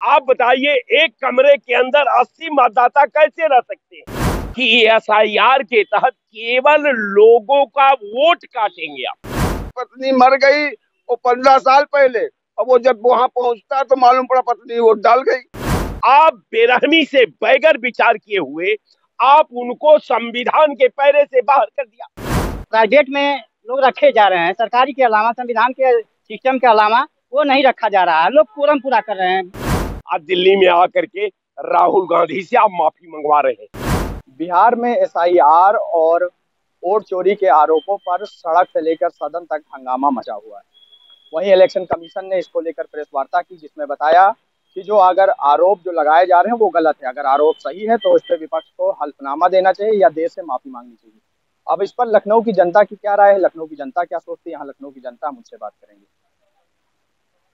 आप बताइए, एक कमरे के अंदर 80 मतदाता कैसे रह सकते हैं कि एसआईआर के तहत केवल लोगों का वोट काटेंगे आप। पत्नी मर गई वो 15 साल पहले, अब वो जब वहां पहुंचता तो मालूम पड़ा पत्नी वोट डाल गई। आप बेरहमी से बगैर विचार किए हुए आप उनको संविधान के पैरे से बाहर कर दिया। प्राइवेट में लोग रखे जा रहे हैं, सरकारी के अलावा, संविधान के सिस्टम के अलावा वो नहीं रखा जा रहा है। लोग कोरम पूरा कर रहे हैं। आज दिल्ली में आकर के राहुल गांधी से आप माफी मंगवा रहे हैं। बिहार में एसआईआर और वोट चोरी के आरोपों पर सड़क से लेकर सदन तक हंगामा मचा हुआ है। वहीं इलेक्शन कमीशन ने इसको लेकर प्रेस वार्ता की, जिसमें बताया कि जो अगर आरोप जो लगाए जा रहे हैं वो गलत है, अगर आरोप सही है तो इस पर विपक्ष को हल्फनामा देना चाहिए या देश से माफी मांगनी चाहिए। अब इस पर लखनऊ की जनता की क्या राय है, लखनऊ की जनता क्या सोचती है, यहाँ लखनऊ की जनता मुझसे बात करेंगे।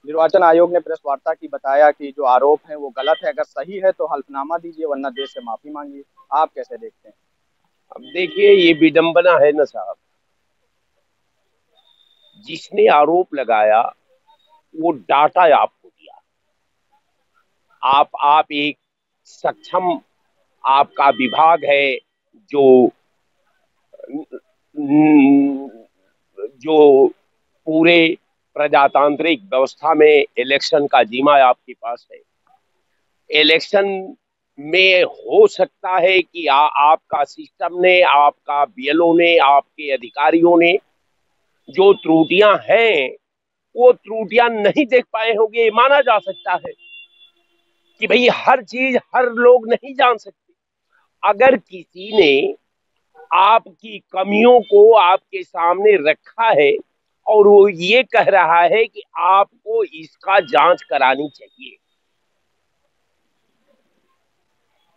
निर्वाचन आयोग ने प्रेस वार्ता की, बताया कि जो आरोप है वो गलत है, अगर सही है तो हल्फनामा दीजिए वरना देश से माफी मांगिए। आप कैसे देखते हैं? अब देखिए, ये विडंबना है ना साहब, जिसने आरोप लगाया वो डाटा आपको दिया, आप एक सक्षम आपका विभाग है जो जो पूरे प्रजातांत्रिक व्यवस्था में इलेक्शन का जिम्मा आपके पास है। इलेक्शन में हो सकता है कि आपका सिस्टम ने, आपका बीएलओ ने, आपके अधिकारियों ने जो त्रुटियां हैं वो त्रुटियां नहीं देख पाए होंगे। माना जा सकता है कि भाई हर चीज हर लोग नहीं जान सकते। अगर किसी ने आपकी कमियों को आपके सामने रखा है और वो ये कह रहा है कि आपको इसका जांच करानी चाहिए,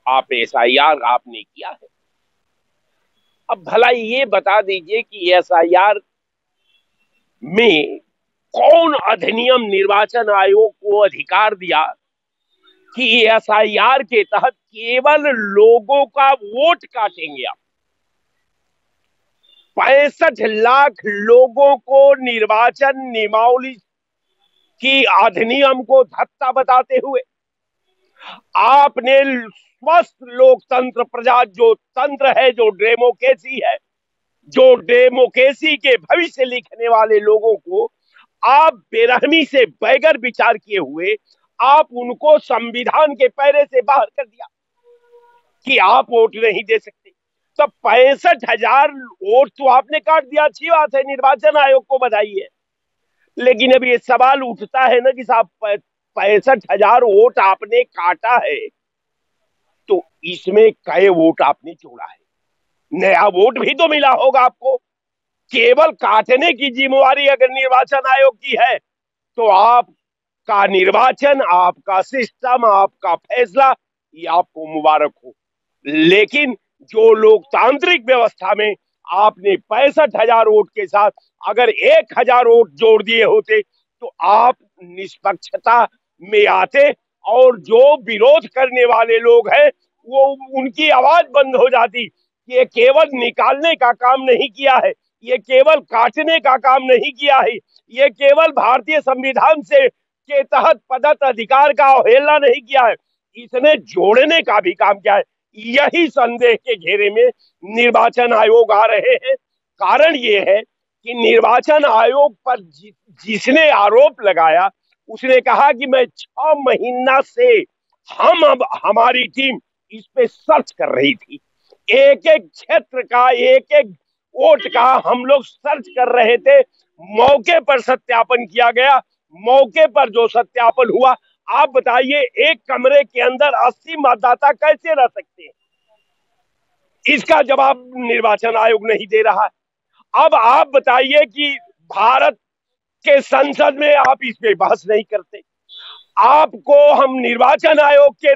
आप एसआईआर आपने किया है, अब भला ये बता दीजिए कि एसआईआर में कौन अधिनियम निर्वाचन आयोग को अधिकार दिया कि एसआईआर के तहत केवल लोगों का वोट काटेंगे आप। 65 लाख लोगों को निर्वाचन नियमावली की अधिनियम को धत्ता बताते हुए आपने स्वस्थ लोकतंत्र प्रजा जो तंत्र है, जो डेमोक्रेसी है, जो डेमोक्रेसी के भविष्य लिखने वाले लोगों को आप बेरहमी से बगैर विचार किए हुए आप उनको संविधान के पैरे से बाहर कर दिया कि आप वोट नहीं दे सकते। तो 65,000 वोट तो आपने काट दिया, अच्छी बात है, निर्वाचन आयोग को बधाई है। लेकिन अब ये सवाल उठता है ना कि साहब 65,000 वोट आपने काटा है तो इसमें कई वोट आपने जोड़ा है, नया वोट भी तो मिला होगा आपको। केवल काटने की जिम्मेवारी अगर निर्वाचन आयोग की है तो आपका निर्वाचन, आपका सिस्टम, आपका फैसला, ये आपको मुबारक हो। लेकिन जो लोकतांत्रिक व्यवस्था में आपने 65,000 वोट के साथ अगर 1,000 वोट जोड़ दिए होते तो आप निष्पक्षता में आते और जो विरोध करने वाले लोग हैं वो उनकी आवाज बंद हो जाती। ये केवल निकालने का काम नहीं किया है, ये केवल काटने का काम नहीं किया है, ये केवल भारतीय संविधान से के तहत प्रदत्त अधिकार का अवहेलना नहीं किया है, इसने जोड़ने का भी काम किया है। यही संदेह के घेरे में निर्वाचन आयोग आ रहे हैं। कारण ये है कि निर्वाचन आयोग पर जिसने आरोप लगाया उसने कहा कि मैं 6 महीना से अब हमारी टीम इस पे सर्च कर रही थी, एक एक क्षेत्र का, एक एक वोट का हम लोग सर्च कर रहे थे। मौके पर सत्यापन किया गया, मौके पर जो सत्यापन हुआ, आप बताइए एक कमरे के अंदर 80 मतदाता कैसे रह सकते हैं? इसका जवाब निर्वाचन आयोग नहीं दे रहा है। अब आप बताइए कि भारत के संसद में आप इस पे बहस नहीं करते। आपको हम निर्वाचन आयोग के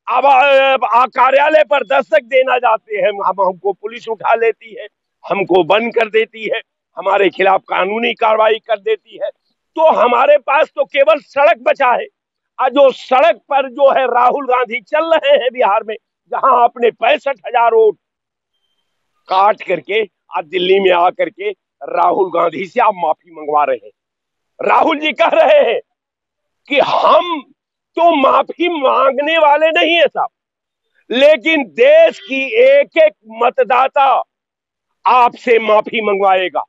कार्यालय पर दस्तक देना चाहते हैं, हमको पुलिस उठा लेती है, हमको बंद कर देती है, हमारे खिलाफ कानूनी कार्रवाई कर देती है। तो हमारे पास तो केवल सड़क बचा है। और जो सड़क पर जो है राहुल गांधी चल रहे हैं बिहार में, जहां आपने 65,000 वोट काट करके आज दिल्ली में आकर के राहुल गांधी से आप माफी मंगवा रहे हैं। राहुल जी कह रहे हैं कि हम तो माफी मांगने वाले नहीं है साहब, लेकिन देश की एक एक मतदाता आपसे माफी मंगवाएगा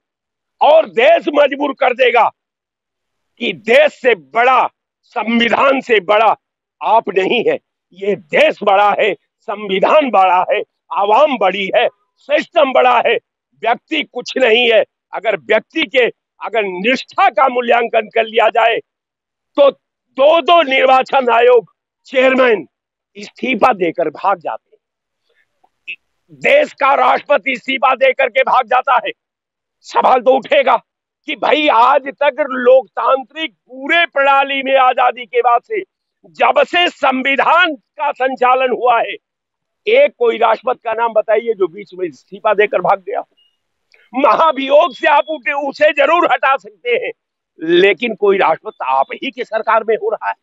और देश मजबूर कर देगा कि देश से बड़ा, संविधान से बड़ा आप नहीं है, ये देश बड़ा है, संविधान बड़ा है, आवाम बड़ी है, सिस्टम बड़ा है, व्यक्ति कुछ नहीं है। अगर व्यक्ति के अगर निष्ठा का मूल्यांकन कर लिया जाए तो दो दो निर्वाचन आयोग चेयरमैन इस्तीफा देकर भाग जाते हैं, देश का राष्ट्रपति इस्तीफा देकर के भाग जाता है। सवाल तो उठेगा कि भाई आज तक लोकतांत्रिक पूरे प्रणाली में आजादी के बाद से जब से संविधान का संचालन हुआ है, एक कोई राष्ट्रपति का नाम बताइए जो बीच में इस्तीफा देकर भाग गया हो। महाभियोग से आप उसे जरूर हटा सकते हैं, लेकिन कोई राष्ट्रपति आप ही के सरकार में हो रहा है,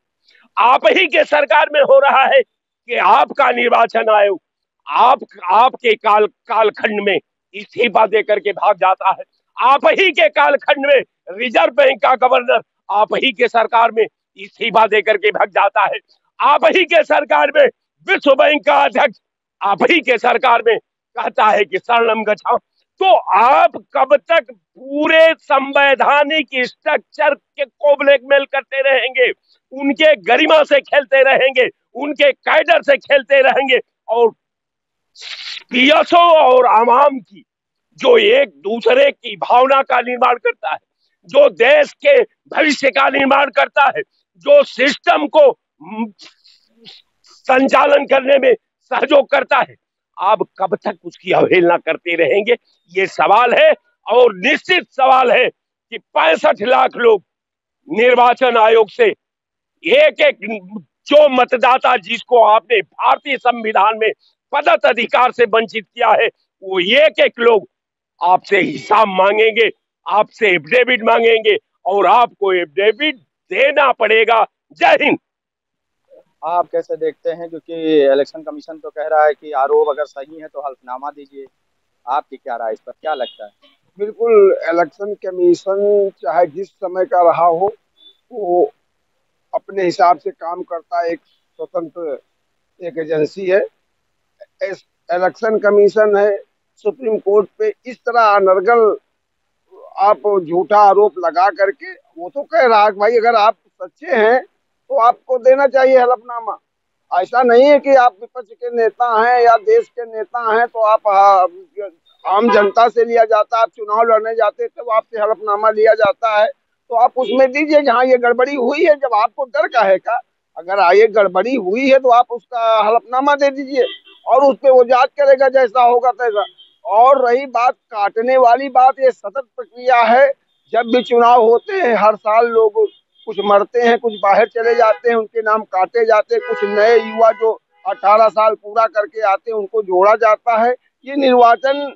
आप ही के सरकार में हो रहा है कि आपका निर्वाचन आयोग आपके कालखंड में इस्तीफा देकर के भाग जाता है। आप ही के कालखंड में रिजर्व बैंक का गवर्नर आप ही के सरकार में इस्तीफा देकर के भाग जाता है। आप ही के सरकार में विश्व बैंक का अध्यक्ष आप ही के सरकार में कहता है कि शरणम गच्छामि। तो आप कब तक पूरे संवैधानिक स्ट्रक्चर को ब्लैकमेल करते रहेंगे, उनके गरिमा से खेलते रहेंगे, उनके कैडर से खेलते रहेंगे और पीएसओ और आवाम की जो एक दूसरे की भावना का निर्माण करता है, जो देश के भविष्य का निर्माण करता है, जो सिस्टम को संचालन करने में सहयोग करता है, आप कब तक उसकी अवहेलना करते रहेंगे? ये सवाल है और निश्चित सवाल है कि 65 लाख लोग निर्वाचन आयोग से एक एक जो मतदाता जिसको आपने भारतीय संविधान में पदत अधिकार से वंचित किया है, वो एक एक लोग आपसे हिसाब मांगेंगे, आपसे एफिडेविट मांगेंगे और आपको एफिडेविट देना पड़ेगा। जय हिंद। आप कैसे देखते हैं, जो कि इलेक्शन कमीशन तो कह रहा है कि आरोप अगर सही है तो हल्फनामा दीजिए, आपकी क्या राय इस पर, क्या लगता है? बिल्कुल, इलेक्शन कमीशन चाहे जिस समय का रहा हो, वो अपने हिसाब से काम करता है, एक स्वतंत्र एक एजेंसी है। इलेक्शन कमीशन है, सुप्रीम कोर्ट पे इस तरह अनर्गल आप झूठा आरोप लगा करके, वो तो कह रहा है भाई अगर आप सच्चे हैं तो आपको देना चाहिए हलफनामा। ऐसा नहीं है कि आप विपक्ष के नेता हैं या देश के नेता हैं तो आप आम जनता से लिया जाता है, आप चुनाव लड़ने जाते तो आपसे हलफनामा लिया जाता है, तो आप उसमें दीजिए जहाँ ये गड़बड़ी हुई है। जब आपको डर का है का, अगर ये गड़बड़ी हुई है तो आप उसका हलफनामा दे दीजिए और उस पर वो जांच करेगा जैसा होगा तैसा। और रही बात काटने वाली बात, ये सतत प्रक्रिया है। जब भी चुनाव होते हैं हर साल लोग कुछ मरते हैं, कुछ बाहर चले जाते हैं, उनके नाम काटे जाते हैं, कुछ नए युवा जो 18 साल पूरा करके आते हैं उनको जोड़ा जाता है। ये निर्वाचन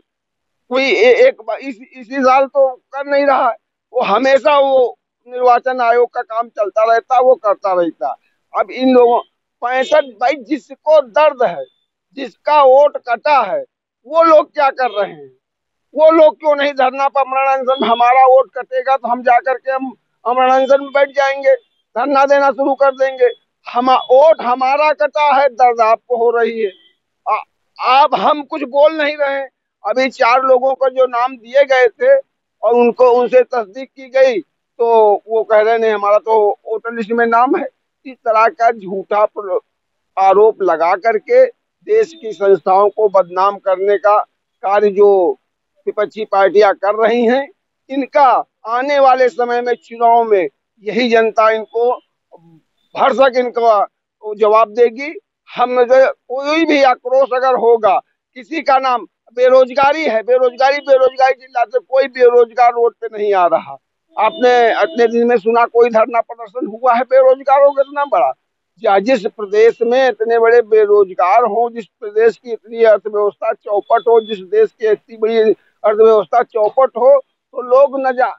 कोई इसी साल तो कर नहीं रहा है, वो हमेशा वो निर्वाचन आयोग का काम चलता रहता, वो करता रहता। अब इन लोगों 65 भाई जिसको दर्द है, जिसका वोट कटा है, वो लोग क्या कर रहे हैं? वो लोग क्यों नहीं धरना पर अमरनाथन, हमारा वोट कटेगा तो हम जाकर के हम अमरनाथन में बैठ जाएंगे, धरना देना शुरू कर देंगे। वोट हमारा कटा है, दर्द आपको हो रही है, आप हम कुछ बोल नहीं रहे। अभी 4 लोगों को जो नाम दिए गए थे और उनको उनसे तस्दीक की गई तो वो कह रहे नहीं हमारा तो वोटर लिस्ट में नाम है। इस तरह का झूठा आरोप लगा करके देश की संस्थाओं को बदनाम करने का कार्य जो विपक्षी पार्टियां कर रही हैं, इनका आने वाले समय में चुनाव में यही जनता इनको भरसक इनको जवाब देगी। हम कोई भी आक्रोश अगर होगा, किसी का नाम बेरोजगारी है, बेरोजगारी चिल्लाते, कोई बेरोजगार रोड पे नहीं आ रहा। आपने इतने दिन में सुना कोई धरना प्रदर्शन हुआ है बेरोजगारों का इतना बड़ा? जिस प्रदेश में इतने बड़े बेरोजगार हो, जिस प्रदेश की इतनी अर्थव्यवस्था चौपट हो, जिस देश की इतनी बड़ी अर्थव्यवस्था चौपट हो, तो लोग न जा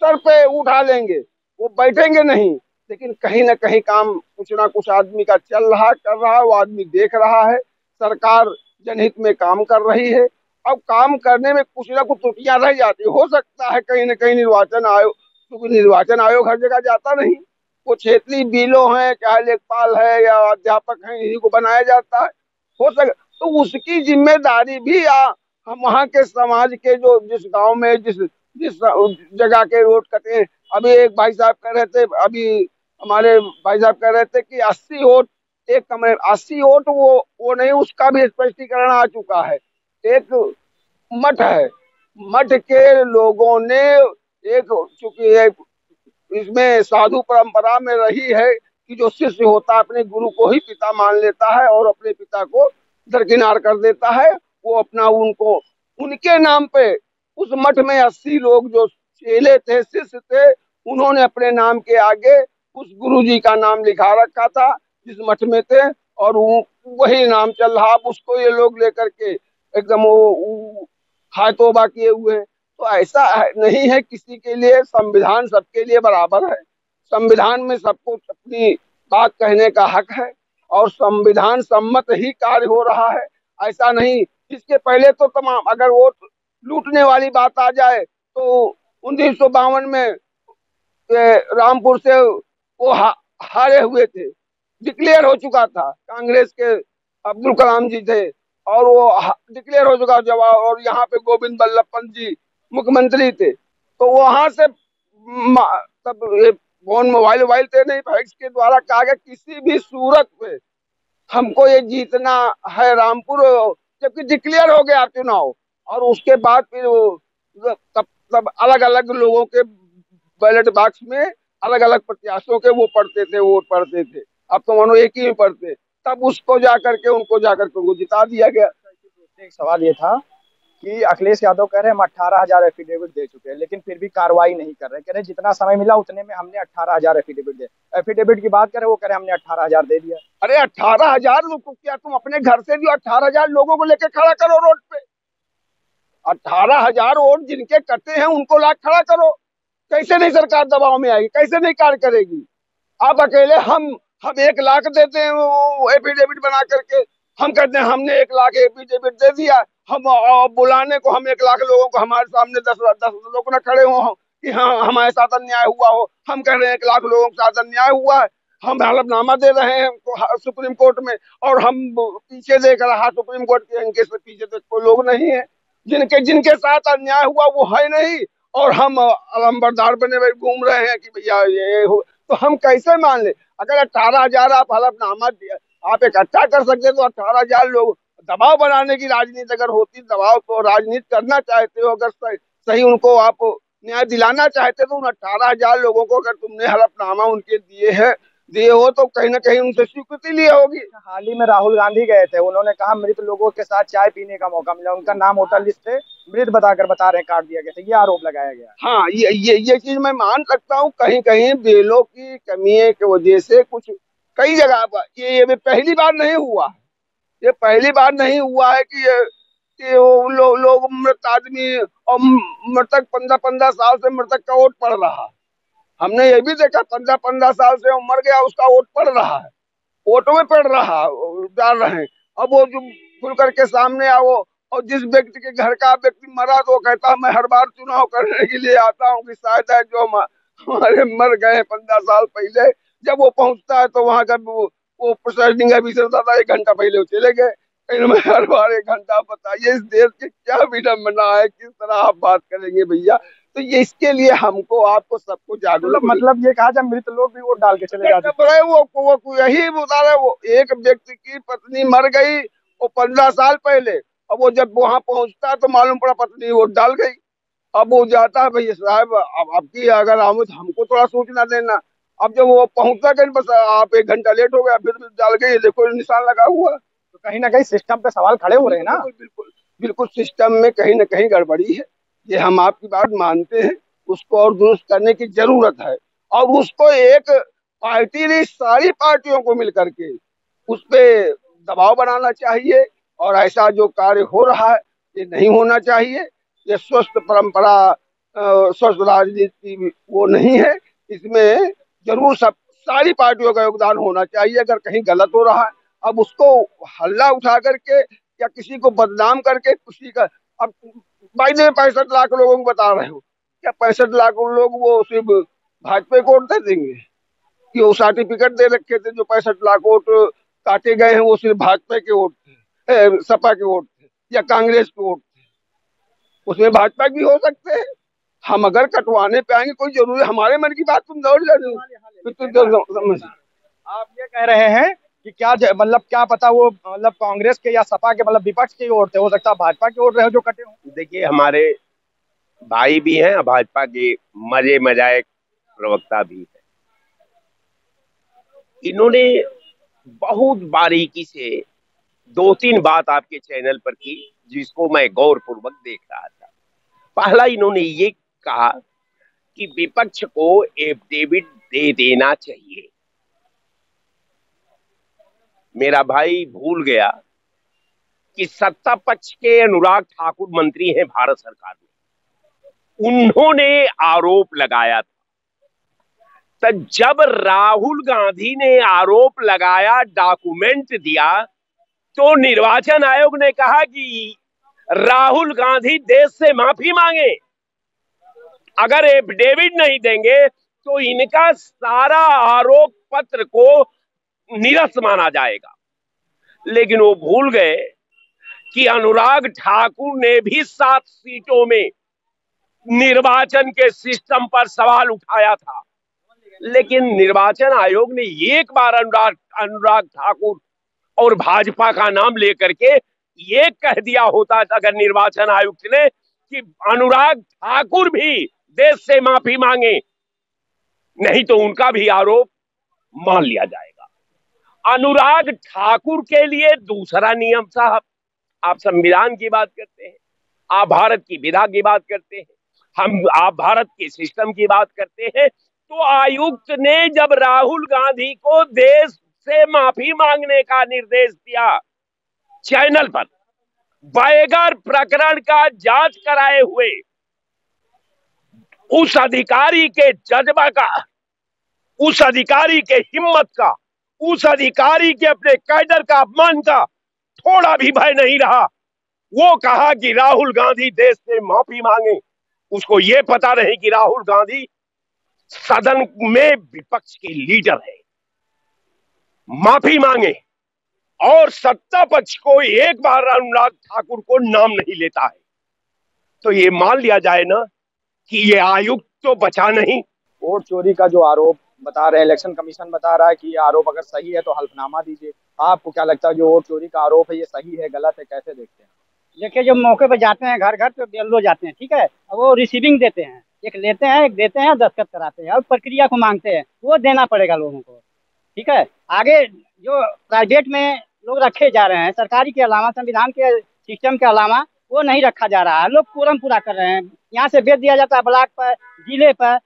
सर पे उठा लेंगे, वो बैठेंगे नहीं। लेकिन कहीं ना कहीं काम कुछ ना कुछ आदमी का चल रहा कर रहा है, वो आदमी देख रहा है, सरकार जनहित में काम कर रही है। अब काम करने में कुछ ना कुछ त्रुटियां रह जाती, हो सकता है कहीं ना कहीं निर्वाचन आयोग, क्योंकि निर्वाचन आयोग हर जगह जाता नहीं, वो क्षेत्रीय बीलो हैं, चाहे लेखपाल है या अध्यापक हैं, इन्हीं को बनाया जाता है। हो सके तो उसकी जिम्मेदारी भी हम वहाँ के समाज के जो जिस गांव में जिस जिस जगह के रोड कटे हैं। अभी एक भाई साहब कह रहे थे, अभी हमारे भाई साहब कह रहे थे कि 80 वोट एक कमरे, 80 वोट वो नहीं, उसका भी स्पष्टीकरण आ चुका है। एक मठ है, मठ के लोगों ने एक, चूंकि इसमें साधु परंपरा में रही है कि जो शिष्य होता है अपने गुरु को ही पिता मान लेता है और अपने पिता को दरकिनार कर देता है। वो अपना उनको उनके नाम पे उस मठ में 80 लोग जो चेले थे, शिष्य थे, उन्होंने अपने नाम के आगे उस गुरु जी का नाम लिखा रखा था जिस मठ में थे, और वही नाम चल रहा। अब उसको ये लोग लेकर के एकदम वो हाय तौबा किए हुए हैं। तो ऐसा नहीं है, किसी के लिए संविधान सबके लिए बराबर है। संविधान में सबको अपनी बात कहने का हक है और संविधान सम्मत ही कार्य हो रहा है। ऐसा नहीं, इसके पहले तो तमाम, अगर वोट लूटने वाली बात आ जाए तो 1952 में रामपुर से वो हारे हुए थे, डिक्लेयर हो चुका था, कांग्रेस के अब्दुल कलाम जी थे और वो डिक्लेयर हो चुका जवाब, और यहाँ पे गोविंद बल्लभ पंत जी मुख्यमंत्री थे। तो वहां से तब फोन मोबाइल थे नहीं, फैक्स के द्वारा कहा गया किसी भी सूरत पे हमको ये जीतना है रामपुर, जबकि डिक्लेयर हो गया चुनाव। और उसके बाद फिर वो तब अलग अलग लोगों के बैलेट बॉक्स में अलग अलग प्रत्याशियों के वो पढ़ते थे, वोट पढ़ते थे। अब तो मानो एक ही में पढ़ते, तब उसको जाकर के उनको जिता दिया गया। एक सवाल ये था कि अखिलेश यादव कह रहे हैं हम 18,000 एफिडेविट दे चुके हैं, लेकिन फिर भी कार्रवाई नहीं कर रहे। कह रहे जितना समय मिला उतने में हमने 18,000 एफिडेविट दे, एफिडेविट की बात करें, वो कह रहे हमने 18,000 दे दिया। अरे 18,000 लोग को क्या, तुम अपने घर से जो 18,000 लोगों को लेकर खड़ा करो रोड पे। 18,000 वोट जिनके कटे हैं उनको ला खड़ा करो। कैसे नहीं सरकार दबाव में आएगी, कैसे नहीं कार्य करेगी? आप अकेले हम 1 लाख देते हैं वो एफिडेविट बना करके, हम कहते हैं हमने 1 लाख एफिडेविट दे दिया। हम बुलाने को हम 1 लाख लोगों को हमारे सामने 10 लोग न खड़े हो कि हाँ हमारे साथ अन्याय हुआ हो। हम कह रहे हैं 1 लाख लोगों के साथ अन्याय हुआ है, हम हलफनामा दे रहे हैं सुप्रीम कोर्ट में, और हम पीछे देख रहा सुप्रीम कोर्ट के अंके से पीछे तो कोई लोग नहीं है। जिनके साथ अन्याय हुआ वो है नहीं, और हम अलंबरदार बने हुए घूम रहे हैं कि भैया ये हो। तो हम कैसे मान ले? अगर 18,000 आप हलफनामा आप इकट्ठा कर सकते तो 18,000 लोग दबाव बनाने की राजनीति अगर होती, दबाव तो राजनीति करना चाहते हो, अगर सही उनको आप न्याय दिलाना चाहते तो उन 18,000 लोगों को अगर तुमने हलफनामा उनके दिए हो तो कहीं ना कहीं उनसे स्वीकृति ली होगी। हाल ही में राहुल गांधी गए थे, उन्होंने कहा मृत लोगों के साथ चाय पीने का मौका मिला, उनका नाम वोटर लिस्ट से मृत बताकर बता रहे काट दिया गया था, ये आरोप लगाया गया। हाँ, ये चीज मैं मान सकता हूँ, कहीं कहीं बेलों की कमी की वजह से कुछ कई जगह ये पहली बार नहीं हुआ है। ये पहली बार नहीं हुआ है कि वो लोग मृत आदमी और मृतक 15-15 साल से मृतक का वोट पड़ रहा है। हमने ये भी देखा 15-15 साल से वो मर गया, उसका वोट पड़ रहा है, वोटों में पड़ रहा डाल रहे हैं। अब वो जो खुल करके सामने आओ, और जिस व्यक्ति के घर का व्यक्ति मरा तो वो कहता है मैं हर बार चुनाव करने के लिए आता हूँ कि शायद है जो हमारे मर गए 15 साल पहले। जब वो पहुंचता है तो वहां का वो प्रिसाइडिंग ऑफिसर था 1 घंटा पहले वो चले गए। इनमें हर बार 1 घंटा, बताइए इस देश की क्या विडम्बना है, किस तरह आप बात करेंगे भैया? तो ये इसके लिए हमको आपको सबको जागरूक, मतलब ये कहा जब मृत लोग भी वोट डाल के चले जाते हैं। वो यही बता रहे, वो एक व्यक्ति की पत्नी मर गई वो 15 साल पहले, अब वो जब वहां पहुंचता तो मालूम पड़ा पत्नी वोट डाल गई। अब वो जाता है भैया साहब अब आपकी अगर आमद हमको थोड़ा सूचना देना। अब जब वो पहुंचता कहीं बस आप 1 घंटा लेट हो गया, फिर डाल गई, देखो निशान लगा हुआ। तो कहीं ना कहीं सिस्टम पे सवाल खड़े हो रहे हैं ना। बिल्कुल बिल्कुल सिस्टम में कहीं ना कहीं गड़बड़ी है, ये हम आपकी बात मानते हैं। उसको और दुरुस्त करने की जरूरत है, और उसको एक पार्टी ने सारी पार्टियों को मिलकर के उस पर दबाव बनाना चाहिए। और ऐसा जो कार्य हो रहा है ये नहीं होना चाहिए। ये स्वस्थ परंपरा, स्वस्थ राजनीति वो नहीं है। इसमें जरूर सारी पार्टियों का योगदान होना चाहिए। अगर कहीं गलत हो रहा है, अब उसको हल्ला उठा करके या किसी को बदनाम करके किसी का, अब भाई 65 लाख लोगों को बता रहे हो, क्या 65 लाख लोग वो सिर्फ भाजपा को वोट दे देंगे? कि वो सर्टिफिकेट दे रखे थे, जो 65 लाख वोट काटे गए हैं वो सिर्फ भाजपा के वोट थे, सपा के वोट थे या कांग्रेस के वोट थे। उसमें भाजपा की हो सकते हैं। हम अगर कटवाने पे आएंगे, कोई जरूरी हमारे मन की बात तुम दौड़ जाओ। समझ आप ये कह रहे हैं कि क्या मतलब क्या पता वो मतलब कांग्रेस के या सपा के मतलब विपक्ष के वोट थे, हो सकता है भाजपा के वोट रहे हो जो कटे हो। देखिए, हमारे भाई भी हैं, भाजपा के मजे मजाक प्रवक्ता भी है। इन्होंने बहुत बारीकी से 2-3 बात आपके चैनल पर की, जिसको मैं गौरपूर्वक देख रहा था। पहला, इन्होंने ये कहा कि विपक्ष को एफिडेविट दे देना चाहिए। मेरा भाई भूल गया कि सत्ता पक्ष के अनुराग ठाकुर मंत्री हैं भारत सरकार में, उन्होंने आरोप लगाया था। तो जब राहुल गांधी ने आरोप लगाया, डॉक्यूमेंट दिया, तो निर्वाचन आयोग ने कहा कि राहुल गांधी देश से माफी मांगे। अगर एफिडेविट नहीं देंगे तो इनका सारा आरोप पत्र को निरस्त माना जाएगा। लेकिन वो भूल गए कि अनुराग ठाकुर ने भी 7 सीटों में निर्वाचन के सिस्टम पर सवाल उठाया था। लेकिन निर्वाचन आयोग ने एक बार अनुराग ठाकुर और भाजपा का नाम लेकर के ये कह दिया होता, अगर निर्वाचन आयुक्त ने, कि अनुराग ठाकुर भी देश से माफी मांगे, नहीं तो उनका भी आरोप मान लिया जाएगा। अनुराग ठाकुर के लिए दूसरा नियम, साहब, आप संविधान की बात करते हैं, आप भारत की विधा की बात करते हैं, आप भारत के सिस्टम की बात करते हैं। तो आयुक्त ने जब राहुल गांधी को देश से माफी मांगने का निर्देश दिया चैनल पर, बगैर प्रकरण का जांच कराए हुए, उस अधिकारी के जज्बा का, उस अधिकारी के हिम्मत का, उस अधिकारी के अपने कैडर का अपमान का थोड़ा भी भय नहीं रहा। वो कहा कि राहुल गांधी देश से माफी मांगे। उसको ये पता नहीं कि राहुल गांधी सदन में विपक्ष के लीडर है, माफी मांगे, और सत्ता पक्ष को एक बार अनुराग ठाकुर को नाम नहीं लेता है, तो ये मान लिया जाए ना कि ये आयुक्त तो बचा नहीं। वोट चोरी का जो आरोप बता रहे हैं, इलेक्शन कमीशन बता रहा है कि ये आरोप अगर सही है तो हल्फनामा दीजिए। आपको क्या लगता है जो वोट चोरी का आरोप है ये सही है, गलत है, कैसे देखते हैं? देखिए, जो मौके पर जाते हैं, घर घर तो BLO जाते हैं, ठीक है, अब वो रिसीविंग देते हैं, एक लेते हैं, एक देते हैं, दस्तखत कराते हैं और प्रक्रिया को मांगते हैं, वो देना पड़ेगा लोगों को, ठीक है। आगे जो प्राइवेट में लोग रखे जा रहे हैं, सरकारी के अलावा, संविधान के सिस्टम के अलावा वो नहीं रखा जा रहा है। लोग कोरम पूरा कर रहे हैं, यहाँ से भेज दिया जाता है ब्लॉक पर, जिले पर,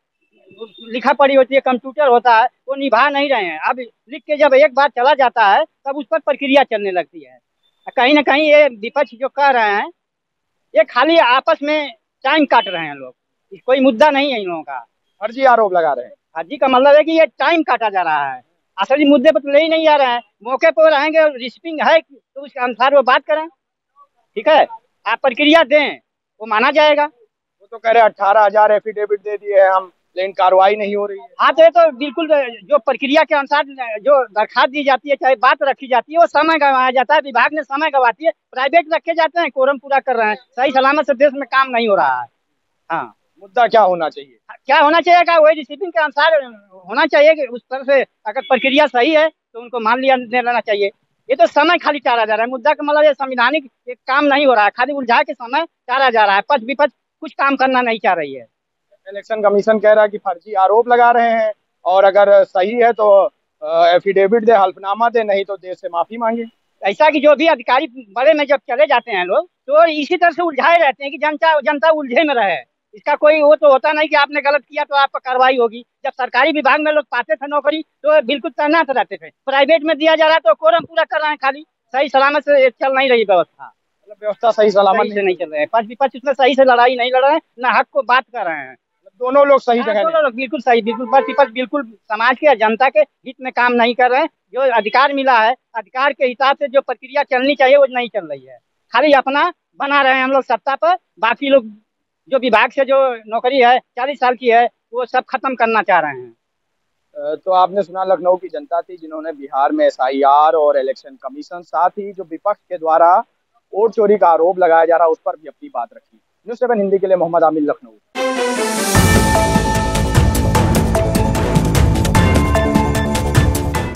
लिखा पढ़ी होती है, कंप्यूटर होता है, वो निभा नहीं रहे हैं। अब लिख के जब एक बार चला जाता है तब उस पर प्रक्रिया चलने लगती है। कहीं ना कहीं ये विपक्ष जो कह रहे हैं, ये खाली आपस में टाइम काट रहे हैं लोग, कोई मुद्दा नहीं है इन लोगों का। फर्जी आरोप लगा रहे हैं। फर्जी का मतलब है कि ये टाइम काटा जा रहा है, असली मुद्दे पर तो ले ही नहीं जा रहे हैं। मौके पर रहेंगे, रिसिविंग है तो उसके अनुसार वो बात करें, ठीक है। आप प्रक्रिया दें, वो माना जाएगा। वो तो कह रहे 18,000 एफिडेविट दे दिए हैं हम, लेकिन कार्रवाई नहीं हो रही है। हाँ, तो ये तो बिल्कुल जो प्रक्रिया के अनुसार जो दरखास्त दी जाती है, चाहे बात रखी जाती है, वो समय गंवाया जाता है, विभाग ने समय गंवाती है। प्राइवेट रखे जाते हैं, कोरम पूरा कर रहे हैं, सही सलामत से देश में काम नहीं हो रहा है। हाँ, मुद्दा क्या होना चाहिए? क्या होना चाहिए का वही रिसीविंग के अनुसार होना चाहिए कि उस तरह से अगर प्रक्रिया सही है तो उनको मान लिया लेना चाहिए। ये तो समय खाली टाला जा रहा है, मुद्दा का मतलब ये संवैधानिक एक काम नहीं हो रहा है, खाली उलझा के समय टाला जा रहा है। पक्ष विपक्ष कुछ काम करना नहीं चाह रही है। इलेक्शन कमीशन कह रहा है कि फर्जी आरोप लगा रहे हैं, और अगर सही है तो एफिडेविट दे, हल्फनामा दे, नहीं तो देश से माफी मांगे। ऐसा कि जो भी अधिकारी बड़े में जब चले जाते हैं लोग, तो इसी तरह से उलझाए रहते हैं कि जनता उलझे में रहे। इसका कोई वो तो होता नहीं कि आपने गलत किया तो आप पर कार्रवाई होगी। जब सरकारी विभाग में लोग पाते थे नौकरी तो बिल्कुल तैनात रहते थे, प्राइवेट में दिया जा रहा है तो कोरम पूरा कर रहे हैं, खाली सही सलामत से चल नहीं रही व्यवस्था। मतलब व्यवस्था सही सलामत से नहीं चल रहे हैं, पक्ष विपक्ष उसमें सही से लड़ाई नहीं लड़ रहे हैं, न हक को बात कर रहे हैं। दोनों लोग सही जगह दोनों लोग बिल्कुल सही, बिल्कुल पक्ष विपक्ष बिल्कुल समाज के जनता के हित में काम नहीं कर रहे हैं। जो अधिकार मिला है, अधिकार के हिसाब से जो प्रक्रिया चलनी चाहिए वो नहीं चल रही है, खाली अपना बना रहे हैं हम लोग सत्ता पर। बाकी लोग जो विभाग से जो नौकरी है 40 साल की है, वो सब खत्म करना चाह रहे हैं। तो आपने सुना लखनऊ की जनता थी जिन्होंने बिहार में एसआईआर और इलेक्शन कमीशन, साथ ही जो विपक्ष के द्वारा वोट चोरी का आरोप लगाया जा रहा है उस पर भी अपनी बात रखी। न्यूज़ 7 हिंदी के लिए मोहम्मद आमिर, लखनऊ।